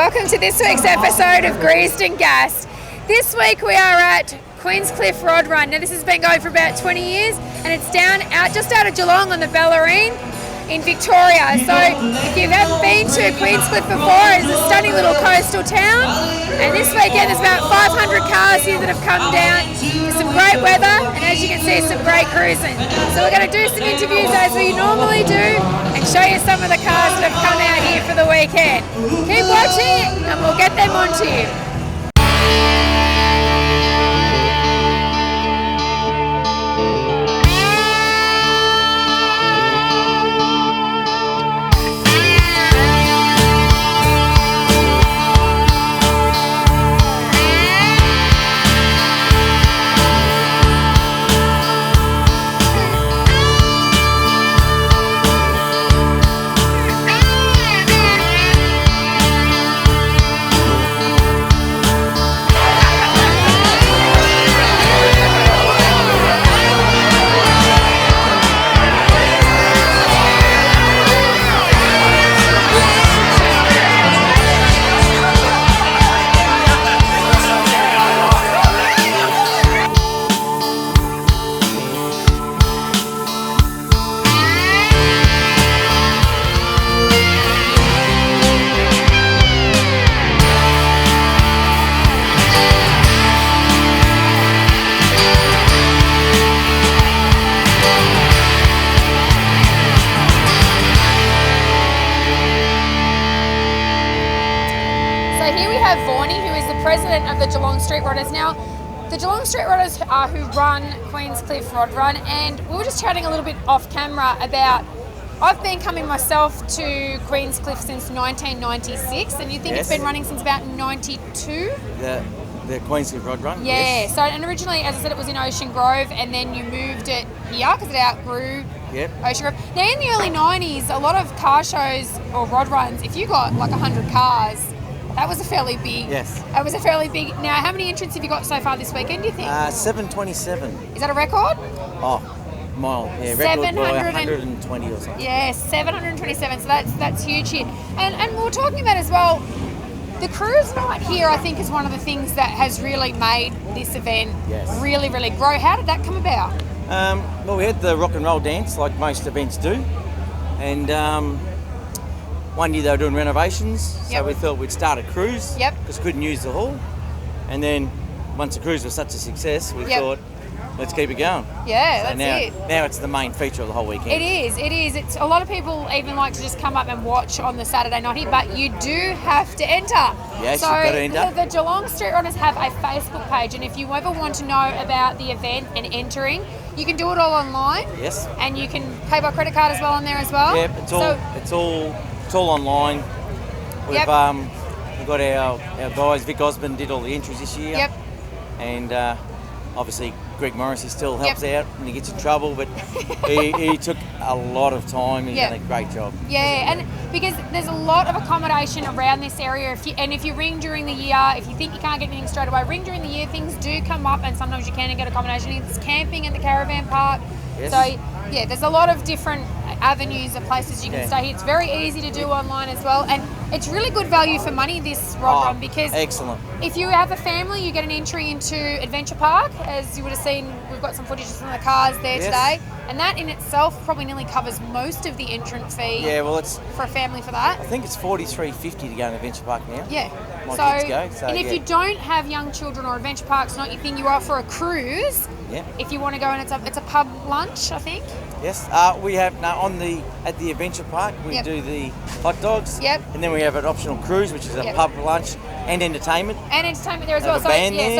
Welcome to this week's episode of Greased and Gassed. This week we are at Queenscliff Rod Run. Now this has been going for about 20 years and it's just out of Geelong on the Bellarine in Victoria. So if you haven't been to Queenscliff before, it's a stunning little coastal town. And this weekend there's about 500 cars here that have come down. There's some great weather and as you can see some great cruising. So we're going to do some interviews as we normally do and show you some of the cars that have come out here for the weekend. Keep watching and we'll get them onto you. President of the Geelong Street Rodders. Now, the Geelong Street Rodders are who run Queenscliff Rod Run, and we were just chatting a little bit off camera about, I've been coming myself to Queenscliff since 1996, and you think It's been running since about 92? The Queenscliff Rod Run? Yeah, yes. So, and originally, as I said, it was in Ocean Grove, and then you moved it here because it outgrew Ocean Grove. Now, in the early 90s, a lot of car shows or rod runs, if you got like 100 cars, that was a fairly big. Yes. It was a fairly big. Now, how many entrants have you got so far this weekend, do you think? 727. Is that a record? Oh, mile. Yeah, record by 120 or something. Yeah, 727. So that's huge here. And we were talking about as well, the cruise night here, I think, is one of the things that has really made this event really, really grow. How did that come about? Well, we had the rock and roll dance, like most events do. And one year they were doing renovations, so we thought we'd start a cruise because couldn't use the hall. And then once the cruise was such a success, we thought, let's keep it going. Yeah, so that's it. Now it's the main feature of the whole weekend. It is. It's a lot of people even like to just come up and watch on the Saturday night here, but you do have to enter. Yes, you've got to enter. The Geelong Street Rodders have a Facebook page, and if you ever want to know about the event and entering, you can do it all online. Yes. And you can pay by credit card as well on there as well. Yep, it's all online. We've got our guys, Vic Osborne did all the entries this year. Yep. And obviously Greg Morrissey still helps out when he gets in trouble, but he took a lot of time. He's done a great job. Yeah, and because there's a lot of accommodation around this area. If you ring during the year, if you think you can't get anything straight away, ring during the year. Things do come up, and sometimes you can get accommodation. It's camping at the caravan park. Yes. So yeah, there's a lot of different avenues of places you can stay here. It's very easy to do online as well, and it's really good value for money, this rod run, because if you have a family, you get an entry into Adventure Park. As you would have seen, we've got some footage of some of the cars there today, and that in itself probably nearly covers most of the entrance fee. Yeah, well, it's for a family for that. I think it's $43.50 to go in Adventure Park now. Yeah. My kids go. And if you don't have young children or Adventure Park's not your thing, you are for a cruise. Yeah. If you want to go, and it's a pub lunch, I think. Yes, we have at the Adventure Park we do the hot dogs. Yep. And then we have an optional cruise, which is a pub lunch and entertainment. And entertainment there as well.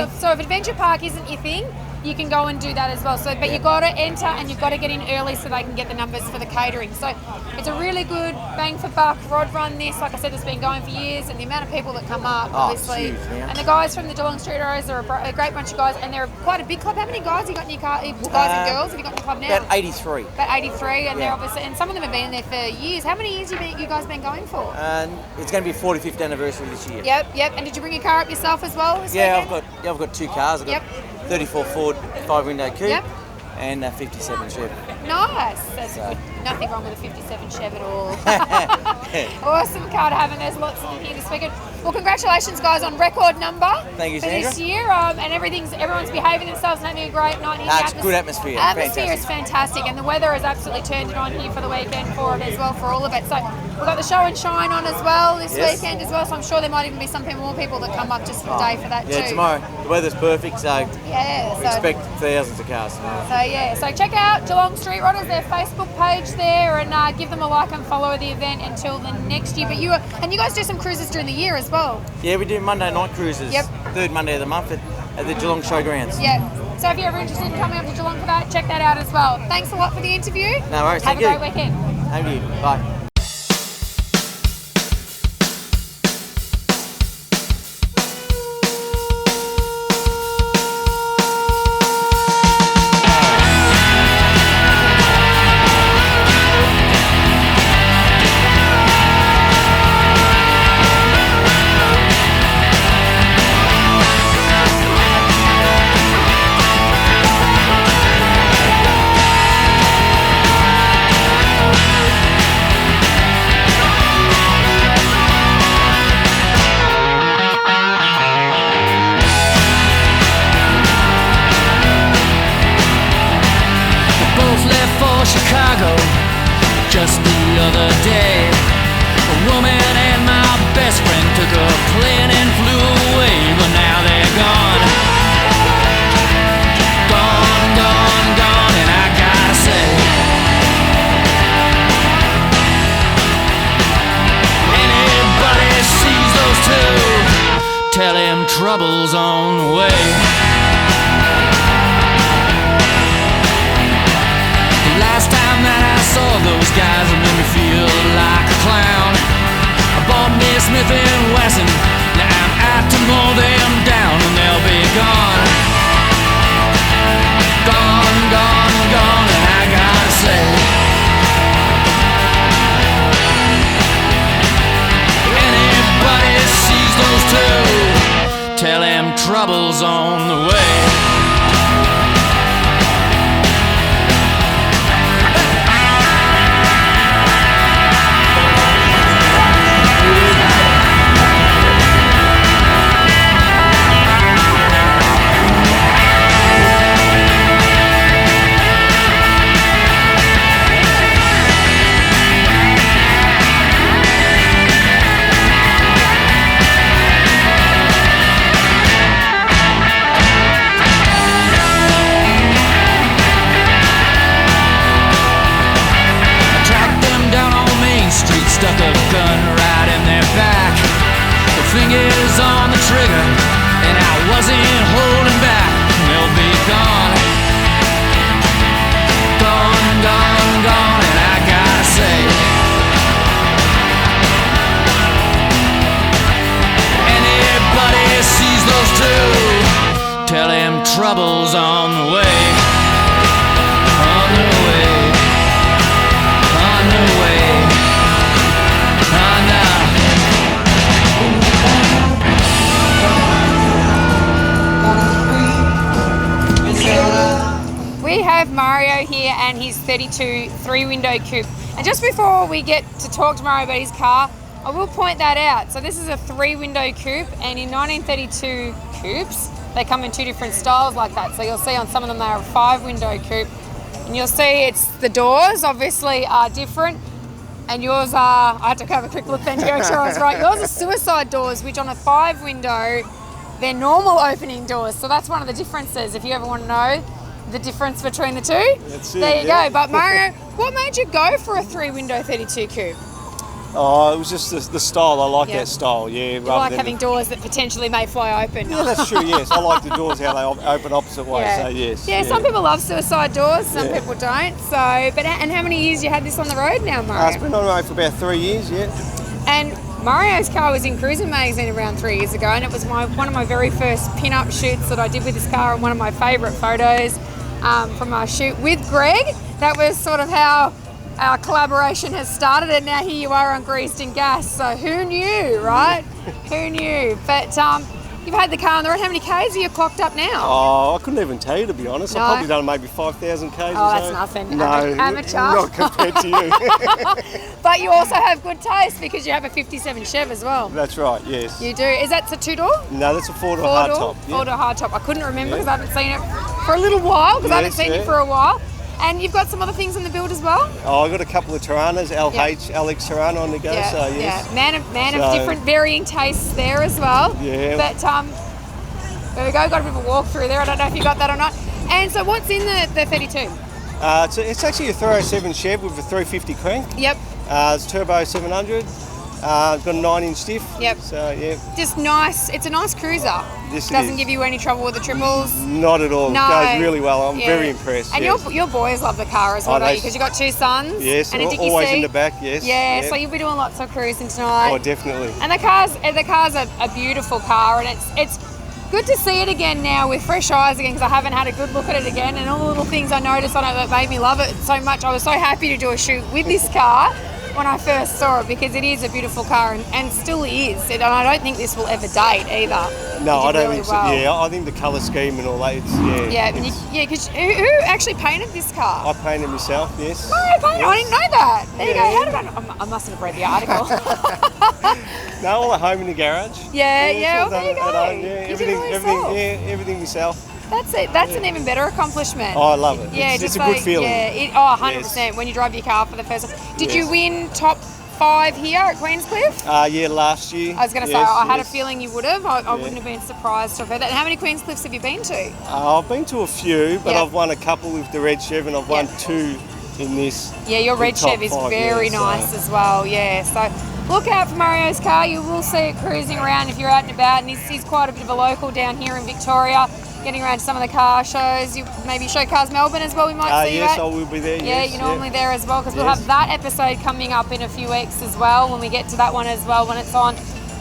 So if Adventure Park isn't your thing, you can go and do that as well. So, but you've got to enter and you've got to get in early so they can get the numbers for the catering. So it's a really good bang for buck rod run. This, like I said, it's been going for years, and the amount of people that come up, obviously, huge, and the guys from the Geelong Street Rodders are a great bunch of guys, and they're quite a big club. How many guys have you got in your car? Guys and girls have you got in your club now? About 83. About 83, and they're obviously, and some of them have been there for years. How many years have you guys been going for? It's going to be 45th anniversary this year. Yep. And did you bring your car up yourself as well? I've got two cars. I've got 34 Ford 5-window coupe and a 57 Chevy. Nice. That's good. Nothing wrong with a 57 Chevy at all. Awesome car to have, and there's lots of them here this weekend. Well, congratulations, guys, on record number Thank you, for Sandra. this year. And everyone's behaving themselves and having a great night here. It's good atmosphere. Atmosphere is fantastic, and the weather has absolutely turned it on here for the weekend for it as well, for all of it. So we've got the show and shine on as well this weekend as well. So I'm sure there might even be more people that come up just for the day for that too. Yeah, tomorrow the weather's perfect, so we expect thousands of cars tomorrow. So check out Geelong Street Rodders, their Facebook page there, and give them a like and follow the event until the next year. But you guys do some cruises during the year as well. Yeah, we do Monday night cruises. Yep. Third Monday of the month at the Geelong Showgrounds. Yeah. So if you're ever interested in coming up to Geelong for that, check that out as well. Thanks a lot for the interview. No worries. Have a great weekend. Thank you. Bye. Chicago just the other day. A woman and my best friend took a plane and flew away, but now they're gone. Gone, gone, gone, and I gotta say, anybody sees those two, tell him trouble's on the way. Last time that I saw those guys, it made me feel like a clown. I bought me a Smith & Wesson, now I'm out to mow them down, and they'll be gone. Gone, gone, gone, and I gotta say, anybody sees those two, tell him trouble's on the way. Stuck a gun right in their back, the fingers on the trigger, and I wasn't holding back. They'll be gone, gone, gone, gone, and I gotta say, anybody sees those two, tell him trouble's on the way, on the way, on the way. We have Mario here and his 32 three-window coupe. And just before we get to talk to Mario about his car, I will point that out. So this is a three-window coupe, and in 1932 coupes, they come in two different styles like that. So you'll see on some of them they are a five-window coupe, and you'll see it's the doors obviously are different. And yours are, I had to have a quick look then to make sure I was right. Yours are suicide doors, which on a five-window, they're normal opening doors. So that's one of the differences, if you ever want to know the difference between the two. That's it, there you go. But Mario, what made you go for a three-window 32 coupe? Oh, it was just the style. I like that style, yeah. You like having doors that potentially may fly open. Yeah, that's true, yes. I like the doors how they open opposite ways, so yes. Yeah, some people love suicide doors, some people don't. So, and how many years you had this on the road now, Mario? It's been on the road for about 3 years, yeah. And Mario's car was in Cruising Magazine around 3 years ago, and it was one of my very first pin-up shoots that I did with this car, and one of my favourite photos from our shoot with Greg. That was sort of how our collaboration has started, and now here you are on Greased in Gas. So who knew, right? Who knew? But You've had the car on the road. How many Ks are you clocked up now? Oh, I couldn't even tell you, to be honest. No. I've probably done maybe 5,000 Ks or so. Oh, that's nothing. No, Amateur. not compared to you. But you also have good taste because you have a 57 Chev as well. That's right, yes. You do. Is that the 2-door? No, that's a 4-door hardtop. Yeah. 4-door hardtop. I couldn't remember because I haven't seen it for a little while because I haven't seen you for a while. And you've got some other things in the build as well? Oh, I've got a couple of Tiranas, Alex Tirana on the go, so yes. Yeah, man of different varying tastes there as well. Yeah. But there we go, got a bit of a walk through there. I don't know if you got that or not. And so what's in the 32? It's actually a 307 Chev with a 350 crank. Yep. It's turbo 700. It's got a 9-inch diff. Yep. So, yeah. Just nice. It's a nice cruiser. Yes, it Doesn't is. give you any trouble with the triples. Not at all. No. It goes really well. I'm very impressed. And yes. your boys love the car as well, don't you? Because you've got 2 sons. Yes, and a dicky always seat. in the back, yes. Yeah, so you'll be doing lots of cruising tonight. Oh, definitely. And the car's a beautiful car, and it's good to see it again now with fresh eyes again because I haven't had a good look at it again, and all the little things I noticed on it that made me love it so much. I was so happy to do a shoot with this car when I first saw it because it is a beautiful car and still is. And I don't think this will ever date either. No, I don't really think so. well. Yeah, I think the colour scheme and all that, Because who actually painted this car? I painted myself, yes. I didn't know that. There you go. Yeah. How did I mustn't have read the article. No, all at home in the garage. Yeah, all well, there you done go. at home, yeah, You did it all yourself. everything myself. That's it. That's an even better accomplishment. Oh, I love it. Yeah, it's just a good like, feeling. Yeah, 100%. When you drive your car for the first time. Did you win top 5 here at Queenscliff? Yeah, last year. I was going to say, I had a feeling you would have. I wouldn't have been surprised to have heard that. And how many Queenscliffs have you been to? I've been to a few, but Yep. I've won a couple with the Red Chev and I've won 2 in this. Yeah, your red top Chev is 5, very yeah, nice so. as well. Yeah, so look out for Mario's car. You will see it cruising around if you're out and about. And he's quite a bit of a local down here in Victoria, getting around to some of the car shows. You maybe show Cars Melbourne as well. We might see you Yes, at. I will be there. Yeah, yes, you're normally there as well because we'll Yes. have that episode coming up in a few weeks as well when we get to that one as well when it's on.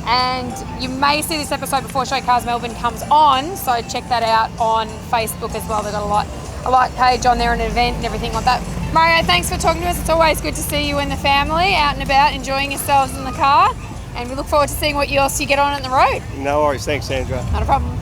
And you may see this episode before Show Cars Melbourne comes on, so check that out on Facebook as well. They've got a like page on there, an event and everything like that. Mario, thanks for talking to us. It's always good to see you and the family out and about, enjoying yourselves in the car. And we look forward to seeing what else you get on the road. No worries. Thanks, Sandra. Not a problem.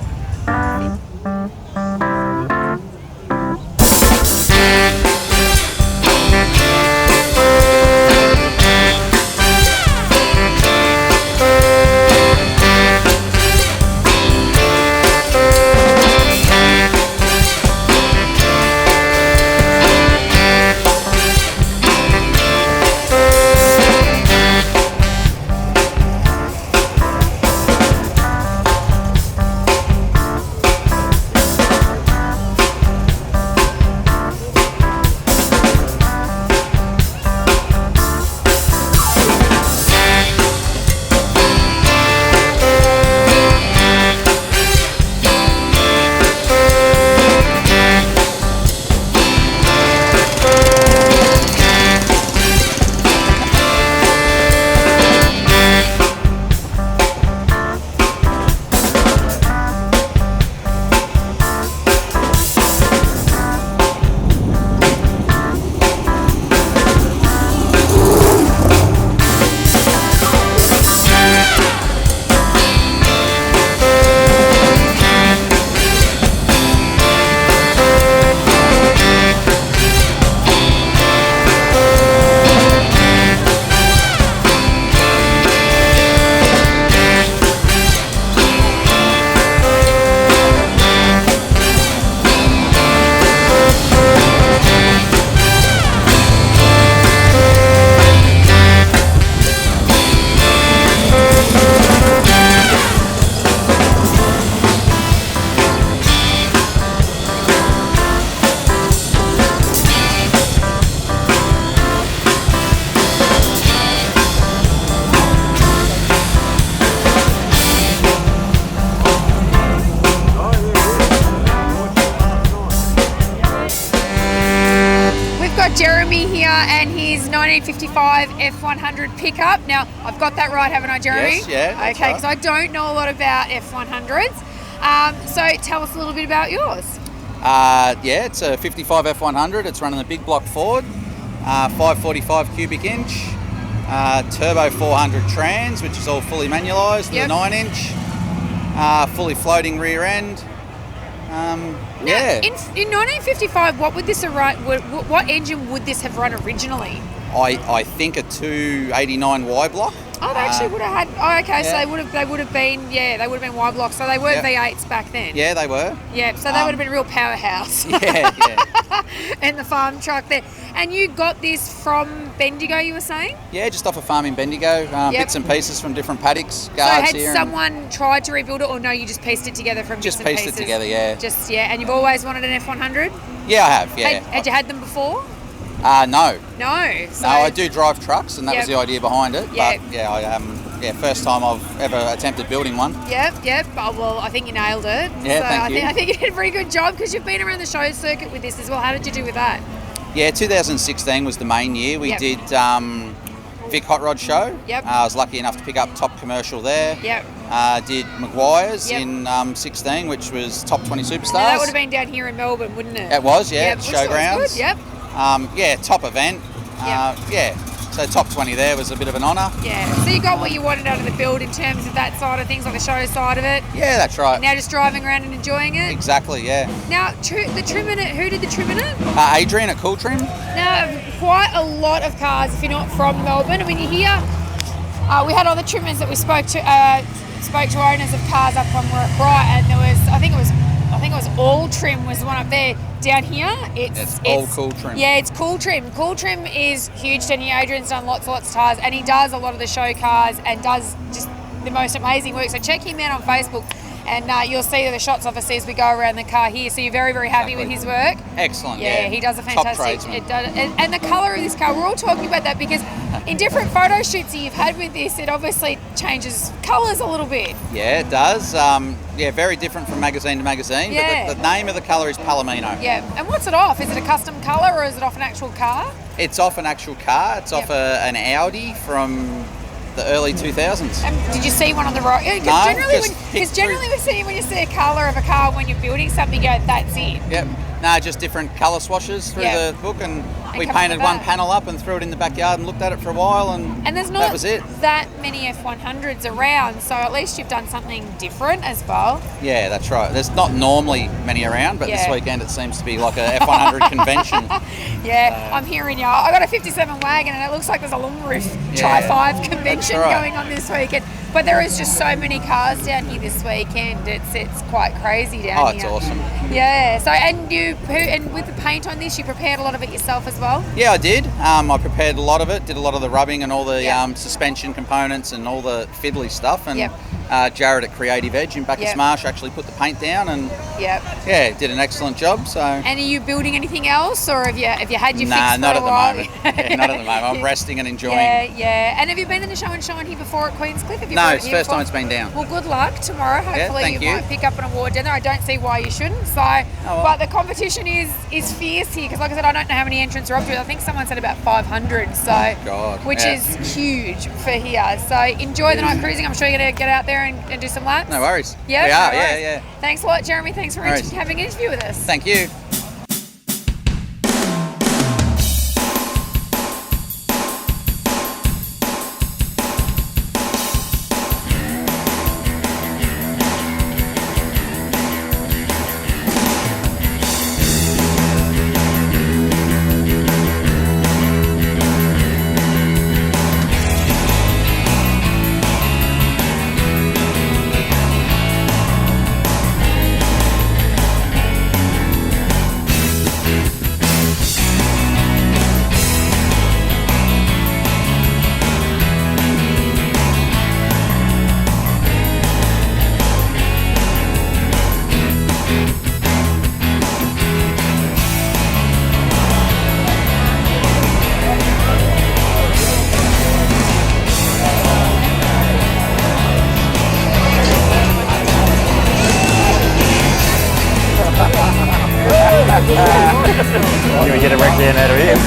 Jeremy here and his 1955 F100 pickup. Now, I've got that right, haven't I, Jeremy? Yes, yeah, that's Okay, right. because I don't know a lot about F100s. So tell us a little bit about yours. Yeah, it's a 55 F100. It's running the big block Ford, 545 cubic inch, turbo 400 trans, which is all fully manualised, Yep. the 9-inch. fully floating rear end. Now, in 1955, what engine would this have run originally? I think a 289 Y block. Oh, they actually would have had. Oh, okay. So yeah. they would have been. Yeah, they would have been Y blocks. So they were V8s back then. Yeah, they were. Yeah. So they would have been a real powerhouse. Yeah. And the farm truck there. And you got this from Bendigo, you were saying? Yeah, just off a farm in Bendigo. Bits and pieces from different paddocks, guards here. So had someone tried to rebuild it, or no? You just pieced it together from just bits and pieced pieces? it together. Yeah. And you've always wanted an F100? Yeah, I have. Yeah. Had you had them before? No. No. So no, I do drive trucks, and that was the idea behind it. Yep. But yeah, first time I've ever attempted building one. Yep. Oh, well, I think you nailed it. Yeah, so thank you. I think you did a pretty good job because you've been around the show circuit with this as well. How did you do with that? Yeah, 2016 was the main year. We did Vic Hot Rod Show. Yep. I was lucky enough to pick up top commercial there. Yep. Did Maguire's in 16, which was top 20 superstars. Now, that would have been down here in Melbourne, wouldn't it? It was, yeah. Yep. Showgrounds. Yep. Top event. So top 20 there was a bit of an honour. Yeah. So you got what you wanted out of the build in terms of that side of things, like the show side of it. Yeah, that's right. Now just driving around and enjoying it. Exactly, yeah. Now the trim in it. Who did the trim in it? Adrian at Cool Trim. Now quite a lot of cars. If you're not from Melbourne, I mean you hear. We had other trimmers that we spoke to owners of cars up on Bright, and there was I think it was All Trim was the one up there. Down here, it's all Cool Trim. Yeah, it's Cool Trim. Cool Trim is huge down here. Adrian's done lots of cars, and he does a lot of the show cars and does just the most amazing work. So check him out on Facebook, and you'll see the shots obviously as we go around the car here. So you're very, very happy with his work. Excellent. Yeah, he does a fantastic. It does, and the colour of this car. We're all talking about that because in different photo shoots that you've had with this, it obviously changes colours a little bit. Yeah, it does. Very different from magazine to magazine. Yeah. But the name of the colour is Palomino. Yeah, and what's it off? Is it a custom colour or is it off an actual car? It's off an actual car. It's off an Audi from the early 2000s. Did you see one on the road? Because generally we see when you see a colour of a car when you're building something, you go, that's it. Yep. No, just different colour swashes through the book, and we painted one panel up and threw it in the backyard and looked at it for a while, and there's not that was it. That many F100s around, so at least you've done something different as well. Yeah, that's right. There's not normally many around, but this weekend it seems to be like a F100 convention. Yeah, I'm hearing you. I got a 57 wagon, and it looks like there's a long roof Tri-5 convention going on this weekend. But there is just so many cars down here this weekend. It's quite crazy down here. Oh, it's awesome. Yeah. So and with the paint on this, you prepared a lot of it yourself as well? Yeah, I did. I prepared a lot of it. Did a lot of the rubbing and all the suspension components and all the fiddly stuff. And Jared at Creative Edge in Bacchus Marsh actually put the paint down and did an excellent job. So. And are you building anything else, or have you had your fix not for a while? Not at the moment. I'm resting and enjoying. Yeah. And have you been in the show and shine here before at Queenscliff? No, it's the first time it's been down. Well, good luck tomorrow. Hopefully you might pick up an award down there. I don't see why you shouldn't. So, but the competition is fierce here because, like I said, I don't know how many entrants are up to it. I think someone said about 500. So, which is huge for here. So enjoy the night cruising. I'm sure you're going to get out there and do some laps. No worries. Yeah, we are. Yeah. Thanks a lot, Jeremy. Thanks for having an interview with us. Thank you. You would get a wreck down out of here.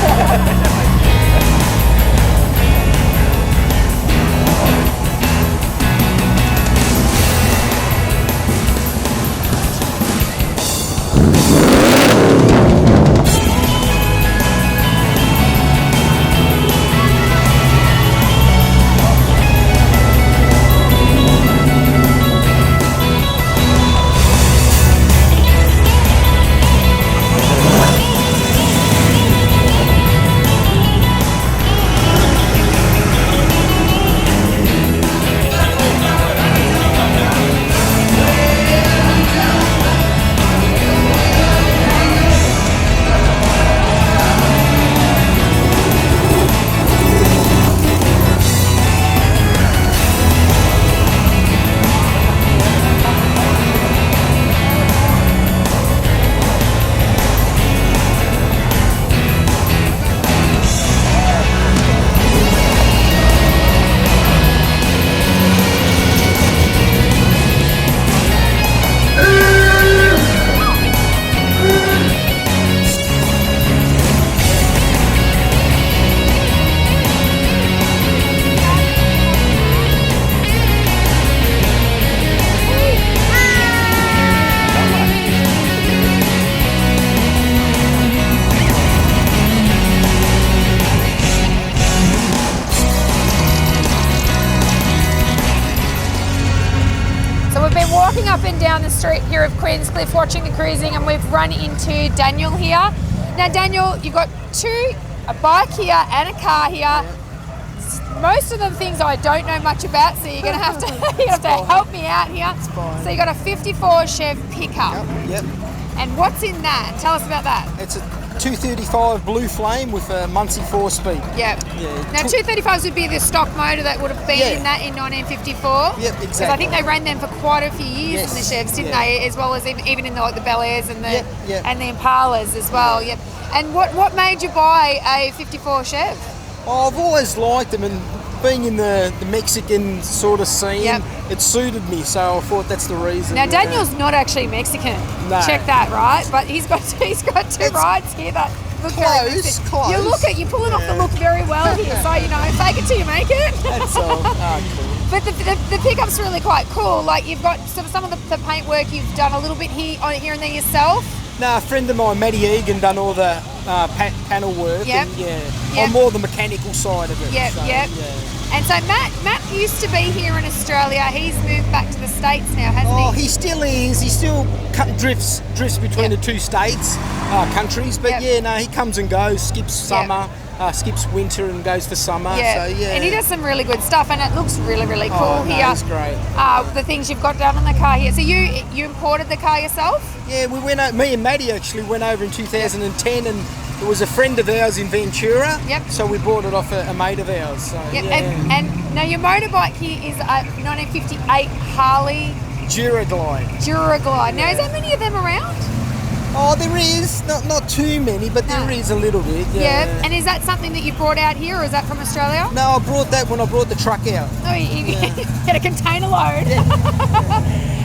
street here of Queenscliff watching the cruising, and we've run into Daniel here. Now Daniel, you've got a bike here and a car here. Most of the things I don't know much about, so you're going to have to help me out here. So you got a 54 Chev pickup. Yep. And what's in that? Tell us about that. It's a 235 Blue Flame with a Muncie 4-speed. Yep. Yeah. Now 235s would be the stock motor that would have been in that in 1954. Yep, exactly. Because I think they ran them for quite a few years in the Chevs, didn't they? As well as even in the Bel-Airs and the and the Impalas as well. Yep. And what made you buy a 54 Chev? Oh, I've always liked them, and being in the Mexican sort of scene, it suited me, so I thought that's the reason. Now Daniel's not actually Mexican. No. Check that, right? But he's got two rides here that look very Mexican. Close. You're pulling off the look very well here, so fake it till you make it. That's all. Cool. But the pickup's really quite cool. Like you've got some of the paintwork you've done a little bit here and there yourself. No, a friend of mine, Matty Egan, done all the panel work. Yep. And, I'm more the mechanical side of it. Yep. Yeah. And so Matt used to be here in Australia. He's moved back to the States now, hasn't he? Oh, he still is. He still drifts between the two states, countries. But he comes and goes, skips summer. Skips winter and goes for summer. Yeah. So, And he does some really good stuff, and it looks really, really cool here. That's great. The things you've got done on the car here. So you imported the car yourself? Yeah, me and Maddie actually went over in 2010, and it was a friend of ours in Ventura. Yep. So we bought it off a mate of ours. So, And now your motorbike here is a 1958 Harley Duraglide. Now, is there many of them around? Oh, there is. Not too many, but there is a little bit. Yeah. And is that something that you brought out here, or is that from Australia? No, I brought that when I brought the truck out. Oh, you had a container load.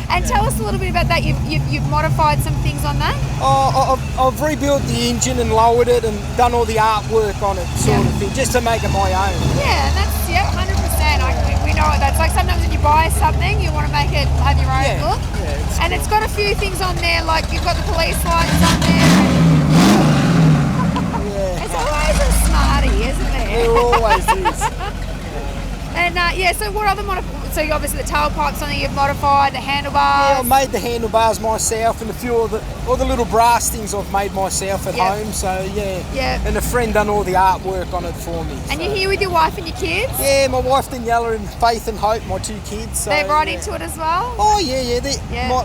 And tell us a little bit about that. You've modified some things on that? Oh, I've rebuilt the engine and lowered it and done all the artwork on it, sort of thing, just to make it my own. Yeah, and that's 100%. We know it. That's like sometimes when you buy something, you want to make it have your own look. Yeah, and it's got a few things on there, like you've got the police lights on there. It's always a smartie, isn't there? It always is. And so what other so obviously the tailpipe's something you've modified, the handlebars. Yeah, I made the handlebars myself, and a few of all the little brass things I've made myself at home. So and a friend done all the artwork on it for me. And you're here with your wife and your kids? Yeah, my wife Daniela and Faith and Hope, my two kids. So, they're right into it as well? Oh yeah.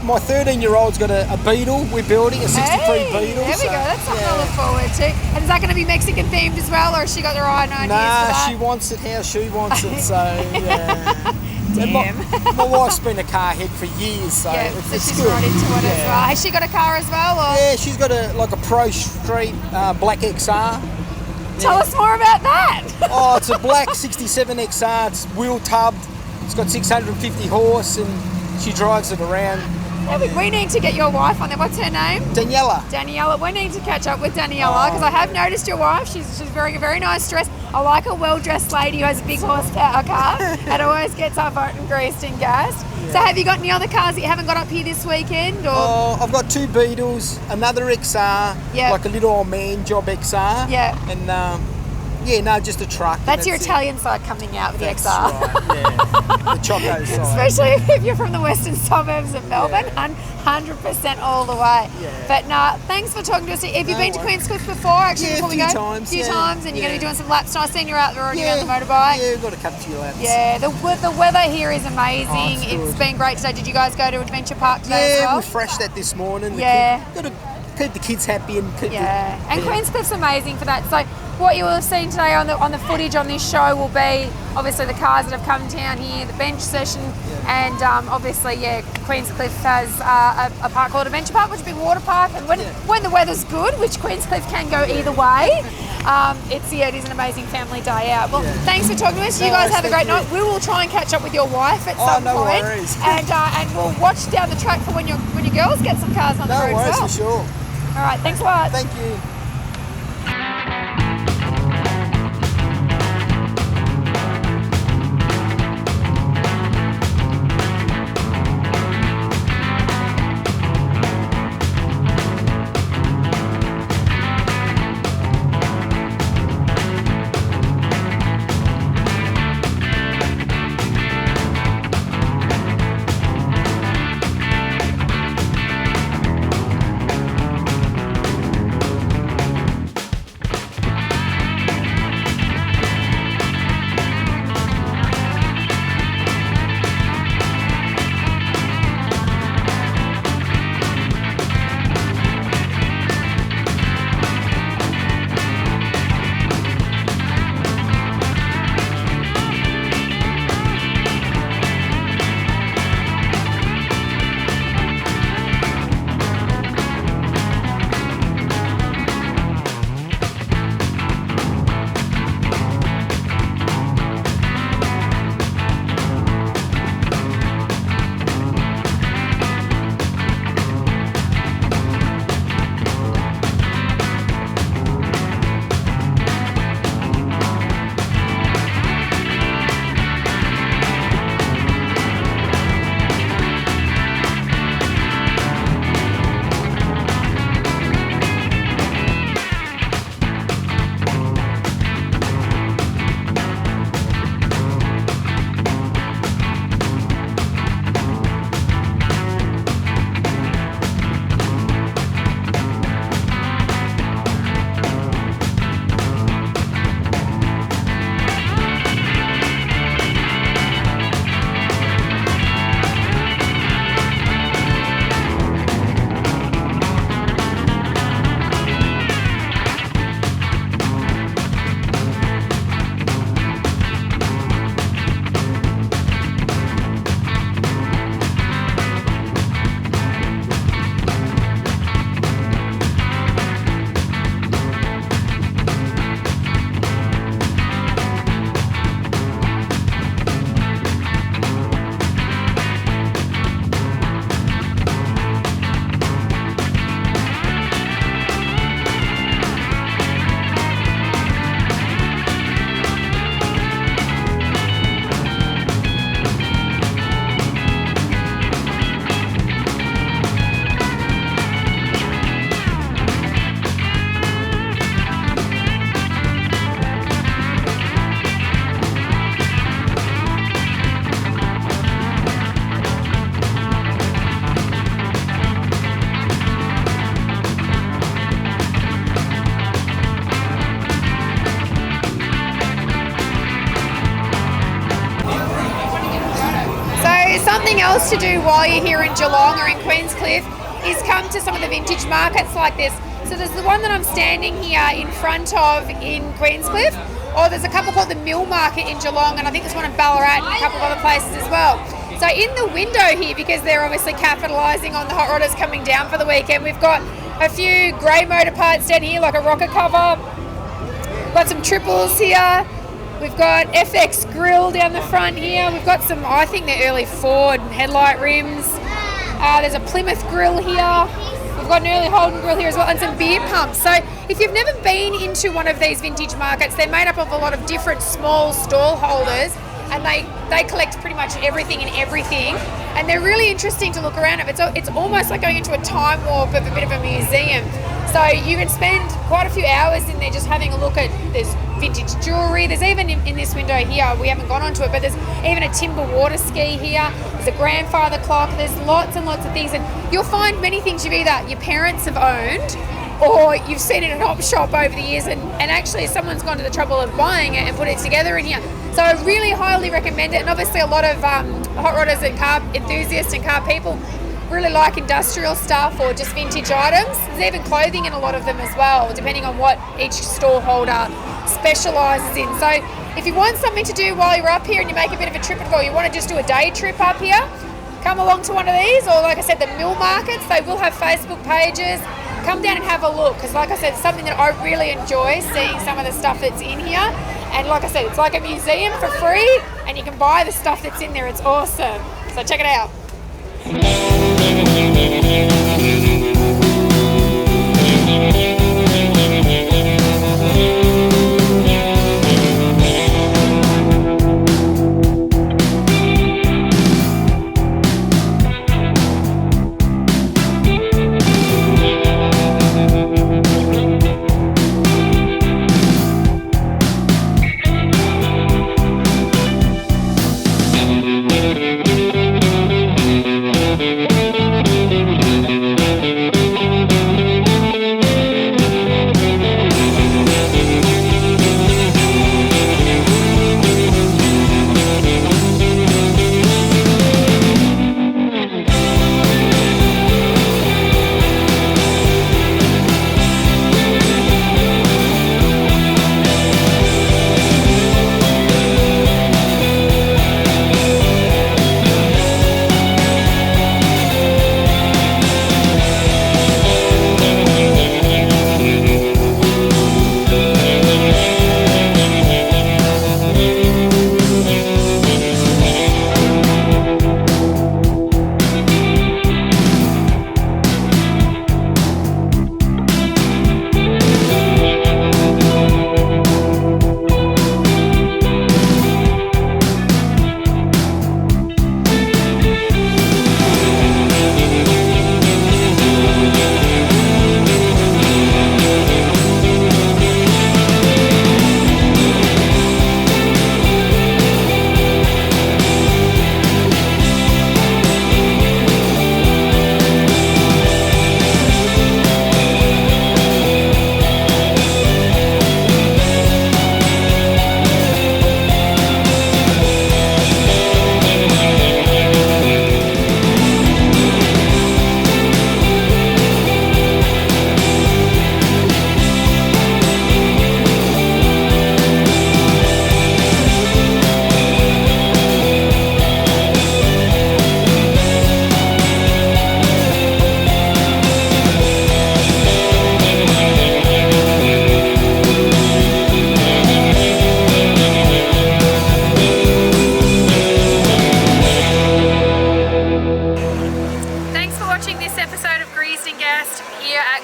My 13-year-old's got a Beetle. We're building a 63 Beetle. There we go. That's something to look forward to. And is that going to be Mexican themed as well, or has she got the right ideas for that? She wants it how she wants it. So yeah. Damn. My wife's been a car head for years, so so it's she's good. right into it as well. Has she got a car as well? Or? Yeah, she's got a Pro Street black XR. Tell us more about that. Oh, it's a black 67 XR. It's wheel tubbed. It's got 650 horse, and she drives it around. We need to get your wife on there. What's her name? Daniela. We need to catch up with Daniela because I have noticed your wife. She's very, very nice dressed. I like a well-dressed lady who has a big horsepower car and always gets up and greased and gassed. Yeah. So have you got any other cars that you haven't got up here this weekend? Or? Oh, I've got two Beetles, another XR, like a little old man job XR. Yeah. And just a truck. That's your Italian side coming out with the XR. Right, the Choco side. Especially if you're from the western suburbs of Melbourne, 100% all the way. Yeah. But thanks for talking to us. Have you been to Queenscliff before, actually, before we go? A few times, and you're going to be doing some laps. I've seen you're out there already on the motorbike. Yeah, we've got a couple of laps. Yeah, the weather here is amazing. It's been great today. Did you guys go to Adventure Park today as well? Yeah, we freshed that this morning. Got to keep the kids happy and keep and Queenscliff's amazing for that. So what you will have seen today on the footage on this show will be obviously the cars that have come down here, the bench session, and obviously Queenscliff has a park called Adventure Park, which is a big water park, and when the weather's good, which Queenscliff can go either way, it is an amazing family day out. Well, thanks for talking to us. You guys have a great night. We will try and catch up with your wife at some point. Worries. And we'll watch down the track for when your girls get some cars on the road as well. For sure. All right, thanks a lot. Thank you. Something else to do while you're here in Geelong or in Queenscliff is come to some of the vintage markets like this. So there's the one that I'm standing here in front of in Queenscliff, or there's a couple called the Mill Market in Geelong, and I think there's one in Ballarat and a couple of other places as well. So in the window here, because they're obviously capitalising on the hot rodders coming down for the weekend, we've got a few grey motor parts down here, like a rocker cover. We've got some triples here. We've got FX grill down the front here. We've got some, I think they're early Ford headlight rims. There's a Plymouth grill here. We've got an early Holden grill here as well, and some beer pumps. So if you've never been into one of these vintage markets, they're made up of a lot of different small stall holders, and they collect pretty much everything and everything. And they're really interesting to look around at. It's almost like going into a time warp of a bit of a museum. So you can spend quite a few hours in there just having a look at, there's vintage jewellery. There's even in this window here, we haven't gone onto it, but there's even a timber water ski here. There's a grandfather clock. There's lots and lots of things. And you'll find many things you've either your parents have owned or you've seen in an op shop over the years, and actually someone's gone to the trouble of buying it and put it together in here. So I really highly recommend it. And obviously a lot of hot rodders and car enthusiasts and car people really like industrial stuff or just vintage items. There's even clothing in a lot of them as well, depending on what each store holder specialises in. So if you want something to do while you're up here and you make a bit of a trip, or you want to just do a day trip up here, come along to one of these, or like I said, the mill markets. They will have Facebook pages. Come down and have a look, because like I said, it's something that I really enjoy, seeing some of the stuff that's in here. And like I said, it's like a museum for free, and you can buy the stuff that's in there. It's awesome. So check it out.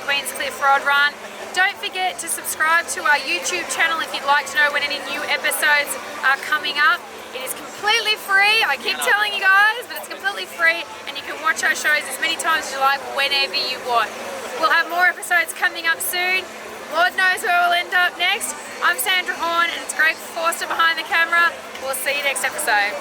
Queenscliff Rod Run. Don't forget to subscribe to our YouTube channel if you'd like to know when any new episodes are coming up. It is completely free. I keep telling you guys, but it's completely free, and you can watch our shows as many times as you like, whenever you want. We'll have more episodes coming up soon. Lord knows where we'll end up next. I'm Sandra Horn, and it's Greg Forster behind the camera. We'll see you next episode.